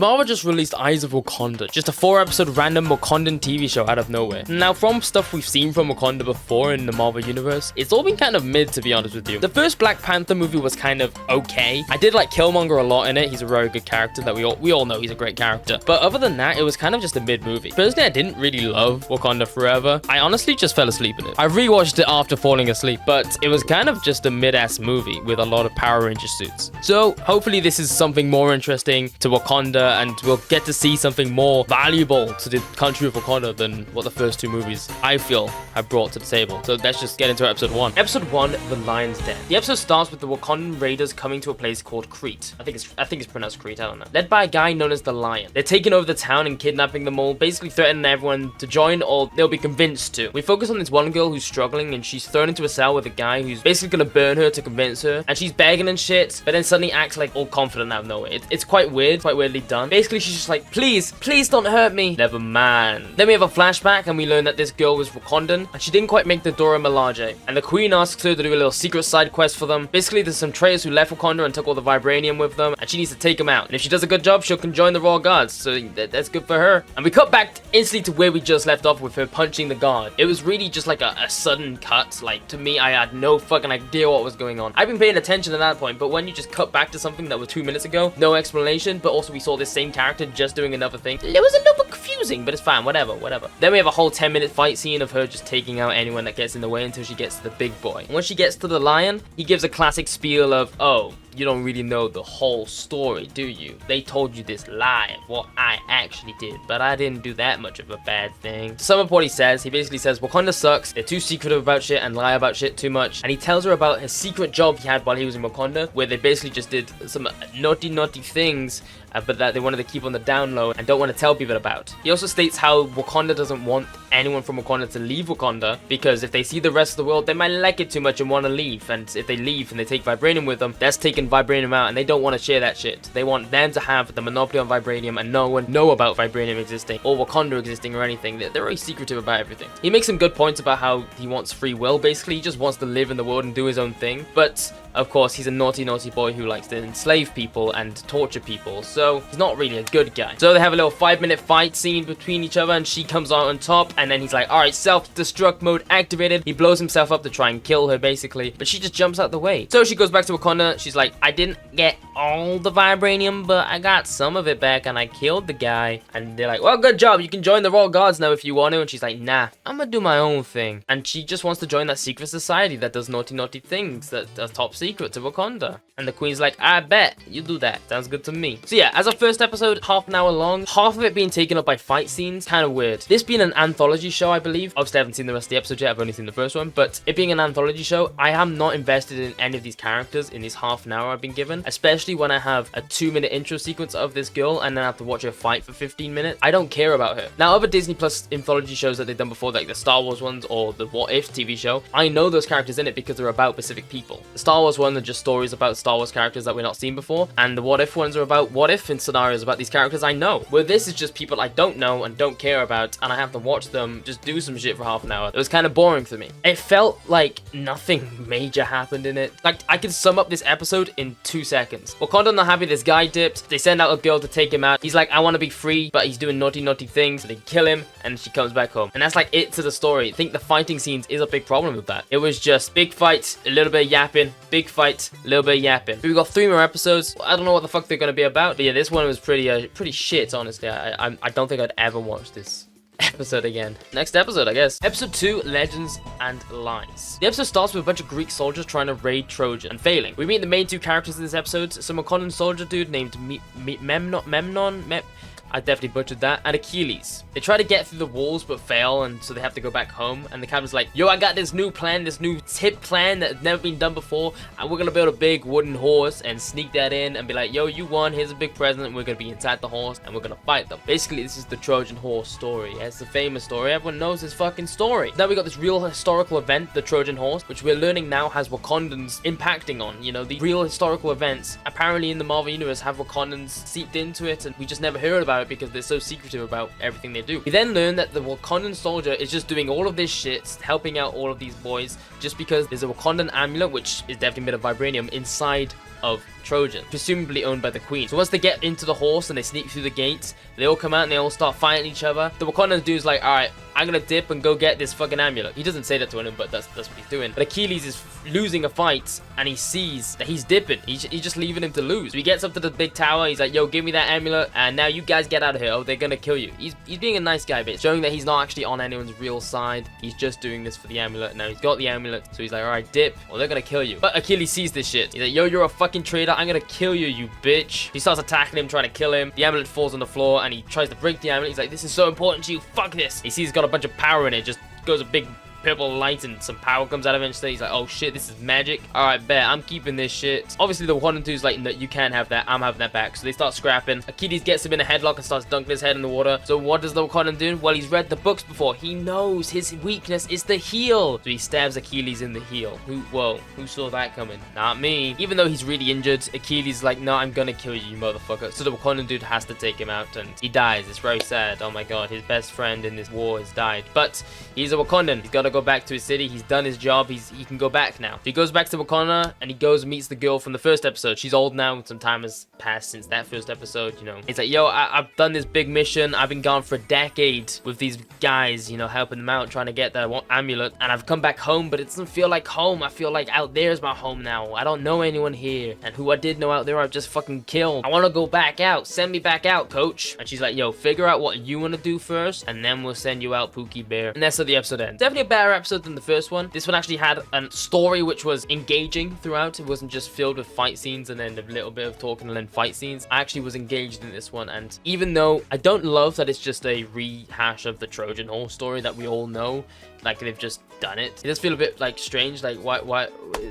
Marvel just released Eyes of Wakanda, just a 4-episode random Wakandan TV show out of nowhere. Now, from stuff we've seen from Wakanda before in the Marvel universe, it's all been kind of mid, to be honest with you. The first Black Panther movie was kind of okay. I did like Killmonger a lot in it. He's a very good character that we all know he's a great character. But other than that, it was kind of just a mid movie. Personally, I didn't really love Wakanda Forever. I honestly just fell asleep in it. I rewatched it after falling asleep, but it was kind of just a mid-ass movie with a lot of Power Ranger suits. So hopefully this is something more interesting to Wakanda, and we'll get to see something more valuable to the country of Wakanda than what the first two movies, I feel, have brought to the table. So let's just get into episode 1. Episode 1, The Lion's Den. The episode starts with the Wakandan raiders coming to a place called Crete. I think it's pronounced Crete, I don't know. Led by a guy known as the Lion. They're taking over the town and kidnapping them all, basically threatening everyone to join or they'll be convinced to. We focus on this one girl who's struggling, and she's thrown into a cell with a guy who's basically gonna burn her to convince her, and she's begging and shit, but then suddenly acts like all confident out of nowhere. It's quite weird, quite weirdly done. Basically, she's just like, please don't hurt me. Never mind. Then we have a flashback, and we learn that this girl was Wakandan, and she didn't quite make the Dora Milaje. And the queen asks her to do a little secret side quest for them. Basically, there's some traitors who left Wakanda and took all the vibranium with them, and she needs to take them out. And if she does a good job, she can join the Royal Guards, so that's good for her. And we cut back instantly to where we just left off with her punching the guard. It was really just like a sudden cut. Like, to me, I had no fucking idea what was going on. I've been paying attention at that point, but when you just cut back to something that was 2 minutes ago, no explanation, but also we saw this same character just doing another thing. It was a little bit confusing, but it's fine, whatever. Then we have a whole 10-minute fight scene of her just taking out anyone that gets in the way until she gets to the big boy. And when she gets to the lion, he gives a classic spiel of, oh, you don't really know the whole story, do you? They told you this lie of what I actually did, but I didn't do that much of a bad thing. To sum up what he says, he basically says Wakanda sucks, they're too secretive about shit and lie about shit too much, and he tells her about his secret job he had while he was in Wakanda, where they basically just did some naughty things, but that they wanted to keep on the down low and don't want to tell people about. He also states how Wakanda doesn't want anyone from Wakanda to leave Wakanda, because if they see the rest of the world, they might like it too much and want to leave, and if they leave and they take vibranium with them, that's taking vibranium out, and they don't want to share that shit. They want them to have the monopoly on vibranium and no one know about vibranium existing or Wakanda existing or anything. They're very secretive about everything. He makes some good points about how he wants free will. Basically, he just wants to live in the world and do his own thing, but of course, he's a naughty boy who likes to enslave people and torture people, so he's not really a good guy. So they have a little 5-minute fight scene between each other, and she comes out on top, and then he's like, alright, self-destruct mode activated. He blows himself up to try and kill her, basically, but she just jumps out the way. So she goes back to Wakanda. She's like, I didn't get all the vibranium, but I got some of it back, and I killed the guy. And they're like, well, good job. You can join the Royal Guards now if you want to. And she's like, nah, I'm gonna do my own thing. And she just wants to join that secret society that does naughty things, that does top secret to Wakanda. And the queen's like, I bet you do that. Sounds good to me. So yeah, as a first episode, half an hour long, half of it being taken up by fight scenes, kind of weird. This being an anthology show, I believe. Obviously, I haven't seen the rest of the episode yet. I've only seen the first one, but it being an anthology show, I am not invested in any of these characters in this half an hour I've been given, especially when I have a 2-minute intro sequence of this girl and then I have to watch her fight for 15 minutes. I don't care about her. Now, other Disney Plus anthology shows that they've done before, like the Star Wars ones or the What If TV show, I know those characters in it because they're about specific people. The Star Wars one are just stories about Star Wars characters that we're not seen before, and the What If ones are about what if in scenarios about these characters I know, where this is just people I don't know and don't care about, and I have to watch them just do some shit for half an hour. It was kind of boring for me. It felt like nothing major happened in it. Like, I could sum up this episode in 2 seconds. Wakanda not happy this guy dipped. They send out a girl to take him out. He's like, I want to be free, but he's doing naughty things. So they kill him, and she comes back home. And that's like it to the story. I think the fighting scenes is a big problem with that. It was just big fight, a little bit of yapping, big fight, a little bit of yapping. We've got 3 more episodes. I don't know what the fuck they're going to be about, but yeah, this one was pretty shit, honestly. I don't think I'd ever watch this episode again. Next episode, I guess. Episode 2, Legends and Lies. The episode starts with a bunch of Greek soldiers trying to raid Trojan and failing. We meet the main 2 characters in this episode, some Wakandan soldier dude named Memnon, I definitely butchered that, and Achilles. They try to get through the walls but fail, and so they have to go back home, and the captain's like, yo, I got this new plan, this new tip plan that's never been done before, and we're gonna build a big wooden horse and sneak that in and be like, yo, you won, here's a big present, we're gonna be inside the horse and we're gonna fight them. Basically, this is the Trojan horse story. It's the famous story. Everyone knows this fucking story. Now we got this real historical event, the Trojan horse, which we're learning now has Wakandans impacting on. You know, the real historical events apparently in the Marvel universe have Wakandans seeped into it, and we just never heard about it because they're so secretive about everything they do. We then learn that the Wakandan soldier is just doing all of this shit, helping out all of these boys, just because there's a Wakandan amulet, which is definitely made of vibranium, inside of Trojan, presumably owned by the queen. So once they get into the horse and they sneak through the gates, they all come out and they all start fighting each other. The Wakandan dude's like, alright, I'm gonna dip and go get this fucking amulet. He doesn't say that to anyone, but that's what he's doing. But Achilles is losing a fight, and he sees that he's dipping. He's just leaving him to lose. So he gets up to the big tower. He's like, yo, give me that amulet, and now you guys get out of here. Oh, they're gonna kill you. He's being a nice guy, but showing that he's not actually on anyone's real side. He's just doing this for the amulet. Now he's got the amulet, so he's like, alright, dip, or they're gonna kill you. But Achilles sees this shit. He's like, yo, you're a fucking traitor. I'm gonna kill you, you bitch. He starts attacking him, trying to kill him. The amulet falls on the floor, and he tries to break the amulet. He's like, this is so important to you. Fuck this. He sees he's got a bunch of power in it. Just goes a big purple light and some power comes out of it and he's like, oh shit, this is magic. Alright, bet, I'm keeping this shit. Obviously the Wakandan dude's like, no, you can't have that, I'm having that back. So they start scrapping. Achilles gets him in a headlock and starts dunking his head in the water. So what does the Wakandan do? Well, he's read the books before. He knows his weakness is the heel. So he stabs Achilles in the heel. Who saw that coming? Not me. Even though he's really injured, Achilles is like, no, I'm gonna kill you, you motherfucker. So the Wakandan dude has to take him out and he dies. It's very sad. Oh my god, his best friend in this war has died. But he's a Wakandan. He's gotta go back to his city. He's done his job. He can go back now. So he goes back to Wakanda and he goes and meets the girl from the first episode. She's old now. Some time has passed since that first episode, you know. He's like, yo, I've done this big mission. I've been gone for a decade with these guys, you know, helping them out, trying to get that amulet. And I've come back home, but it doesn't feel like home. I feel like out there is my home now. I don't know anyone here. And who I did know out there, I've just fucking killed. I want to go back out. Send me back out, coach. And she's like, yo, figure out what you want to do first, and then we'll send you out, Pookie Bear. And that's how the episode ends. Definitely a better episode than the first one. This one actually had a story which was engaging throughout. It wasn't just filled with fight scenes and then a little bit of talking and then fight scenes. I actually was engaged in this one, and even though I don't love that it's just a rehash of the Trojan horse story that we all know, like they've just done it. It does feel a bit like strange, like why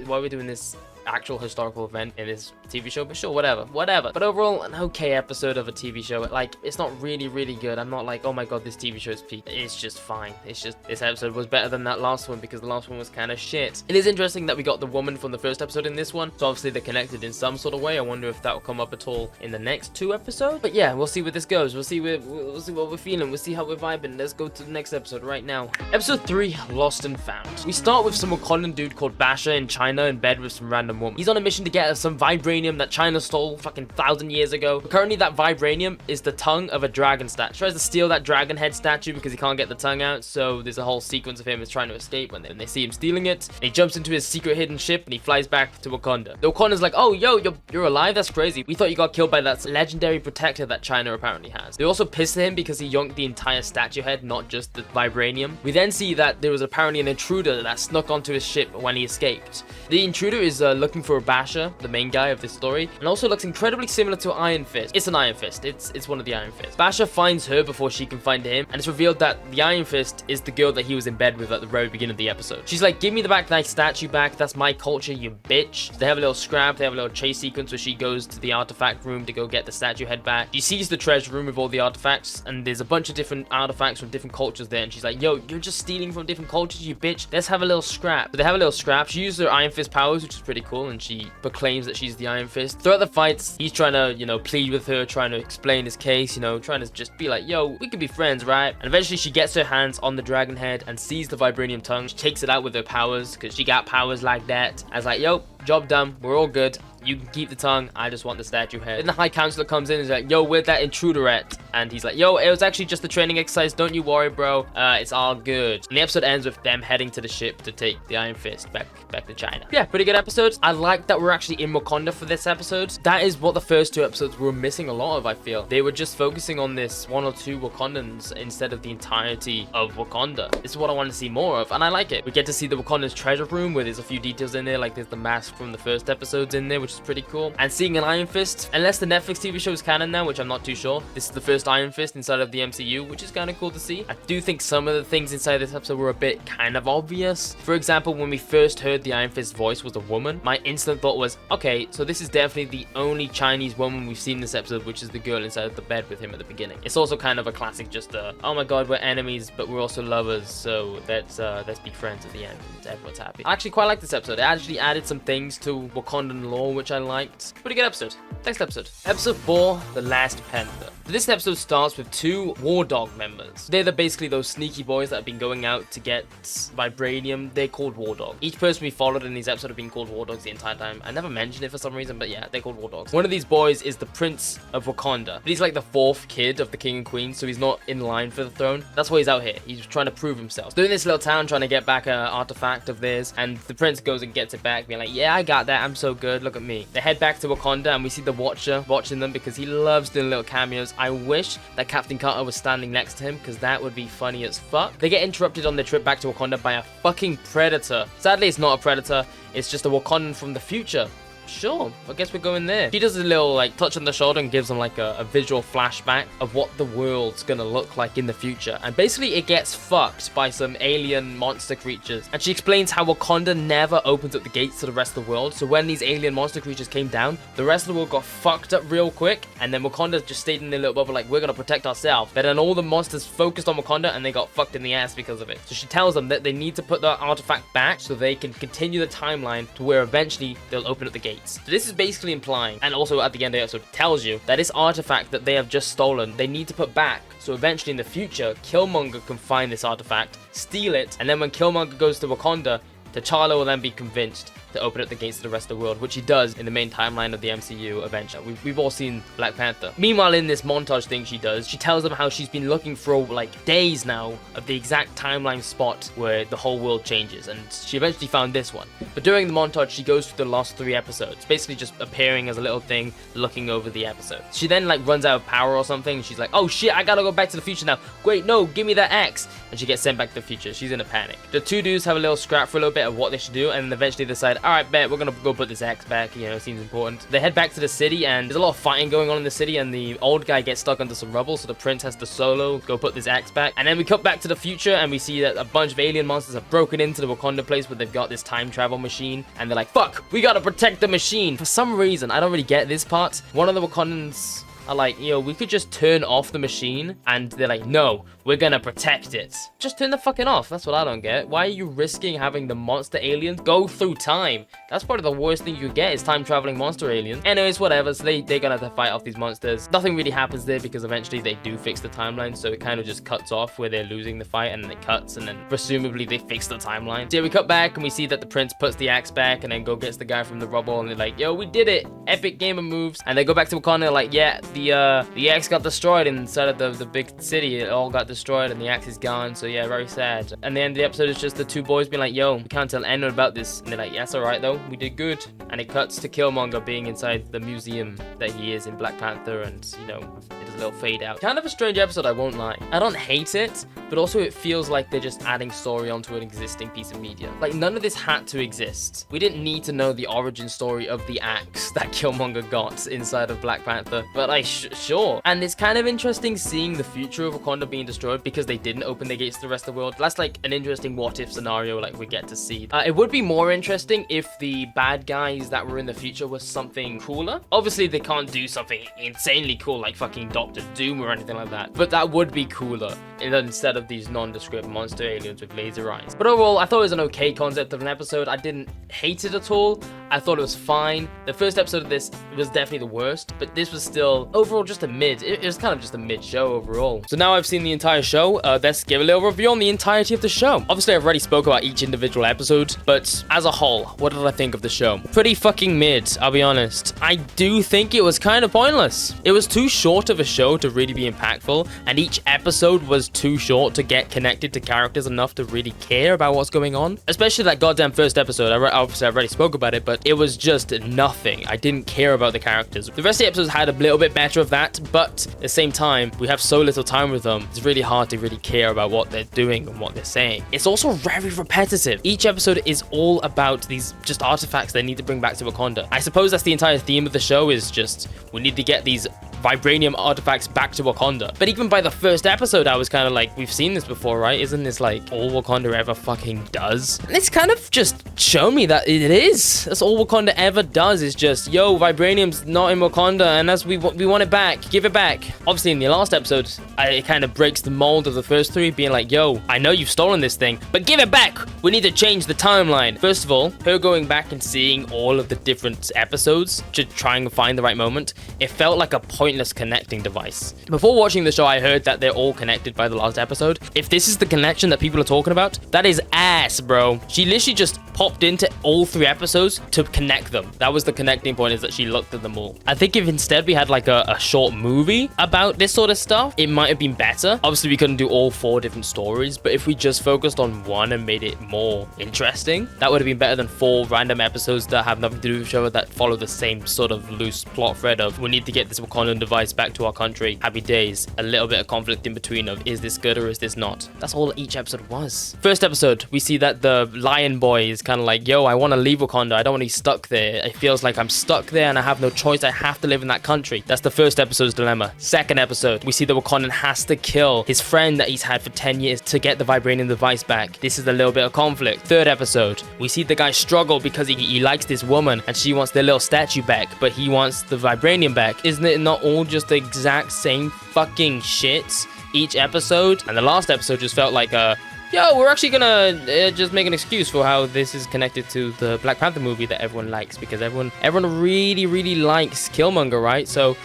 are we doing this actual historical event in this TV show? But sure, whatever. But overall, an okay episode of a TV show. Like, it's not really good. I'm not like, oh my god, this TV show is peak. It's just fine. It's just, this episode was better than that last one because the last one was kind of shit. It is interesting that we got the woman from the first episode in this one, so obviously they're connected in some sort of way. I wonder if that will come up at all in the next 2 episodes. But yeah, we'll see where this goes. We'll see what we're feeling. We'll see how we're vibing. Let's go to the next episode right now. Episode 3, Lost and Found. We start with some Wakandan dude called Basha in China in bed with some random woman. He's on a mission to get some vibranium that China stole fucking 1,000 years ago. But currently that vibranium is the tongue of a dragon statue. He tries to steal that dragon head statue because he can't get the tongue out, so there's a whole sequence of him is trying to escape when they see him stealing it. And he jumps into his secret hidden ship and he flies back to Wakanda. The Wakanda's like, oh yo, you're alive? That's crazy. We thought you got killed by that legendary protector that China apparently has. They also pissed at him because he yonked the entire statue head, not just the vibranium. We then see that there was apparently an intruder that snuck onto his ship when he escaped. The intruder is looking for Basha, the main guy of this story, and also looks incredibly similar to Iron Fist. It's an Iron Fist. It's one of the Iron Fists. Basha finds her before she can find him, and it's revealed that the Iron Fist is the girl that he was in bed with at the very beginning of the episode. She's like, give me that statue back. That's my culture, you bitch. So they have a little scrap. They have a little chase sequence where she goes to the artifact room to go get the statue head back. She sees the treasure room with all the artifacts, and there's a bunch of different artifacts from different cultures there, and she's like, yo, you're just stealing from different cultures, you bitch. Let's have a little scrap. So they have a little scrap. She uses her Iron Fist powers, which is pretty cool, and she proclaims that she's the Iron Fist. Throughout the fights, he's trying to, you know, plead with her, trying to explain his case, you know, trying to just be like, yo, we could be friends, right? And eventually she gets her hands on the dragon head and sees the vibranium tongue. She takes it out with her powers because she got powers like that. I was like, yo, job done. We're all good. You can keep the tongue. I just want the statue head. Then the High Counselor comes in and is like, yo, where'd that intruder at? And he's like, yo, it was actually just a training exercise. Don't you worry, bro. It's all good. And the episode ends with them heading to the ship to take the Iron Fist back to China. Yeah, pretty good episode. I like that we're actually in Wakanda for this episode. That is what the first 2 episodes were missing a lot of, I feel. They were just focusing on this 1 or 2 Wakandans instead of the entirety of Wakanda. This is what I want to see more of, and I like it. We get to see the Wakanda's treasure room where there's a few details in there, like there's the mask from the first episodes in there, which is pretty cool. And seeing an Iron Fist, unless the Netflix TV show is canon now, which I'm not too sure. This is the first Iron Fist inside of the MCU, which is kind of cool to see. I do think some of the things inside this episode were a bit kind of obvious. For example, when we first heard the Iron Fist's voice was a woman, my instant thought was, okay, so this is definitely the only Chinese woman we've seen in this episode, which is the girl inside of the bed with him at the beginning. It's also kind of a classic, just oh my god, we're enemies, but we're also lovers, so let's be friends at the end, and everyone's happy. I actually quite like this episode. It actually added some things to Wakandan lore, which I liked. Pretty good episode. Next episode. Episode 4, The Last Panther. This episode starts with 2 War Dog members. They're basically those sneaky boys that have been going out to get vibranium. They're called War Dogs. Each person we followed in these episodes have been called War Dogs the entire time. I never mentioned it for some reason, but yeah, they're called War Dogs. One of these boys is the Prince of Wakanda. But he's like the 4th kid of the king and queen, so he's not in line for the throne. That's why he's out here. He's trying to prove himself. They're in this little town trying to get back an artifact of theirs, and the prince goes and gets it back, being like, yeah, I got that. I'm so good. Look at me. They head back to Wakanda, and we see the Watcher watching them because he loves doing little cameos. I wish that Captain Carter was standing next to him, because that would be funny as fuck. They get interrupted on their trip back to Wakanda by a fucking predator. Sadly, it's not a predator. It's just a Wakandan from the future. Sure, I guess we're going there. She does a little like touch on the shoulder and gives them like a visual flashback of what the world's gonna look like in the future, and basically it gets fucked by some alien monster creatures, and she explains how Wakanda never opens up the gates to the rest of the world. So when these alien monster creatures came down, the rest of the world got fucked up real quick, and then Wakanda just stayed in their little bubble like, we're gonna protect ourselves. But then all the monsters focused on Wakanda and they got fucked in the ass because of it. So she tells them that they need to put the artifact back so they can continue the timeline to where eventually they'll open up the gates. So this is basically implying, and also at the end of the episode tells you, that this artifact that they have just stolen, they need to put back. So eventually in the future, Killmonger can find this artifact, steal it, and then when Killmonger goes to Wakanda, T'Challa will then be convinced to open up the gates to the rest of the world, which he does in the main timeline of the MCU eventually. We've all seen Black Panther. Meanwhile, in this montage thing she does, she tells them how she's been looking for like days now of the exact timeline spot where the whole world changes, and she eventually found this one. But during the montage, she goes through the last 3 episodes, basically just appearing as a little thing looking over the episode. She then like runs out of power or something, and she's like, oh shit, I gotta go back to the future now. Wait, no, give me that X. And she gets sent back to the future. She's in a panic. The 2 dudes have a little scrap for a little bit of what they should do, and then eventually decide, alright, bet, we're gonna go put this X back, you know, seems important. They head back to the city, and there's a lot of fighting going on in the city, and the old guy gets stuck under some rubble, so the prince has to solo go put this X back. And then we cut back to the future, and we see that a bunch of alien monsters have broken into the Wakanda place where they've got this time travel machine, and they're like, fuck, we gotta protect the machine. For some reason, I don't really get this part. One of the Wakandans are like, you know, we could just turn off the machine, and they're like, no, we're gonna protect it. Just turn the fucking off. That's what I don't get. Why are you risking having the monster aliens go through time? That's probably the worst thing you could get, is time traveling monster aliens. Anyways, whatever. So they're gonna have to fight off these monsters. Nothing really happens there because eventually they do fix the timeline, so it kind of just cuts off where they're losing the fight, and then it cuts, and then presumably they fix the timeline. So yeah, we cut back and we see that the prince puts the axe back and then go gets the guy from the rubble, and they're like, yo, we did it. Epic game of moves. And they go back to Wakanda, and they're like, yeah, the axe got destroyed inside of the big city. It all got destroyed and the axe is gone, so yeah, very sad. And the end of the episode is just the 2 boys being like, yo, we can't tell anyone about this. And they're like, yes, alright though, we did good. And it cuts to Killmonger being inside the museum that he is in Black Panther, and you know, it does a little fade out. Kind of a strange episode, I won't lie. I don't hate it, but also it feels like they're just adding story onto an existing piece of media. Like, none of this had to exist. We didn't need to know the origin story of the axe that Killmonger got inside of Black Panther, but sure. And it's kind of interesting seeing the future of Wakanda being destroyed because they didn't open the gates to the rest of the world. That's like an interesting what if scenario like we get to see. It would be more interesting if the bad guys that were in the future was something cooler. Obviously they can't do something insanely cool like fucking Doctor Doom or anything like that, but that would be cooler instead of these nondescript monster aliens with laser eyes. But overall, I thought it was an okay concept of an episode. I didn't hate it at all. I thought it was fine. The first episode of this was definitely the worst, but this was still overall just a mid. It was kind of just a mid show overall. So now I've seen the entire show, let's give a little review on the entirety of the show. Obviously I've already spoke about each individual episode, but as a whole, what did I think of the show? Pretty fucking mid, I'll be honest. I do think it was kind of pointless. It was too short of a show to really be impactful, and each episode was too short to get connected to characters enough to really care about what's going on. Especially that goddamn first episode. Obviously I already spoke about it, but it was just nothing. I didn't care about the characters. The rest of the episodes had a little bit better of that, but at the same time, we have so little time with them, it's really hard to really care about what they're doing and what they're saying. It's also very repetitive. Each episode is all about these just artifacts they need to bring back to Wakanda. I suppose that's the entire theme of the show, is just we need to get these vibranium artifacts back to Wakanda. But even by the first episode, I was kind of like, we've seen this before, right? Isn't this like all Wakanda ever fucking does? And it's kind of just shown me that it is. That's all Wakanda ever does, is just, yo, vibranium's not in Wakanda, and as we want it back, give it back. Obviously, in the last episode, it kind of breaks the mold of the first three, being like, yo, I know you've stolen this thing, but give it back. We need to change the timeline. First of all, her going back and seeing all of the different episodes to try and find the right moment, it felt like a pointless connecting device. Before watching the show, I heard that they're all connected by the last episode. If this is the connection that people are talking about, that is ass, bro. She literally just popped into all 3 episodes to connect them. That was the connecting point, is that she looked at them all. I think if instead we had like a short movie about this sort of stuff, it might have been better. Obviously, we couldn't do all 4 different stories, but if we just focused on one and made it more interesting, that would have been better than 4 random episodes that have nothing to do with each other, that follow the same sort of loose plot thread of, we need to get this Wakandan device back to our country. Happy days. A little bit of conflict in between of, is this good or is this not? That's all each episode was. First episode, we see that the lion boy is kind of like, yo, I want to leave Wakanda. I don't want to be stuck there. It feels like I'm stuck there and I have no choice. I have to live in that country. That's the first episode's dilemma. Second episode, we see the Wakandan has to kill his friend that he's had for 10 years to get the vibranium device back. This is a little bit of conflict. Third episode, we see the guy struggle because he likes this woman and she wants their little statue back, but he wants the vibranium back. Isn't it not all just the exact same fucking shit each episode? And the last episode just felt like yo, we're actually gonna just make an excuse for how this is connected to the Black Panther movie that everyone likes, because everyone really likes Killmonger, right? So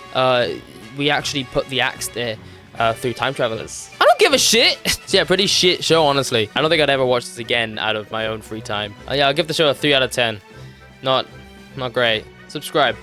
we actually put the axe there through time travelers. I don't give a shit. So yeah, pretty shit show, honestly. I don't think I'd ever watch this again out of my own free time. Yeah, I'll give the show a 3 out of 10. Not great. Subscribe.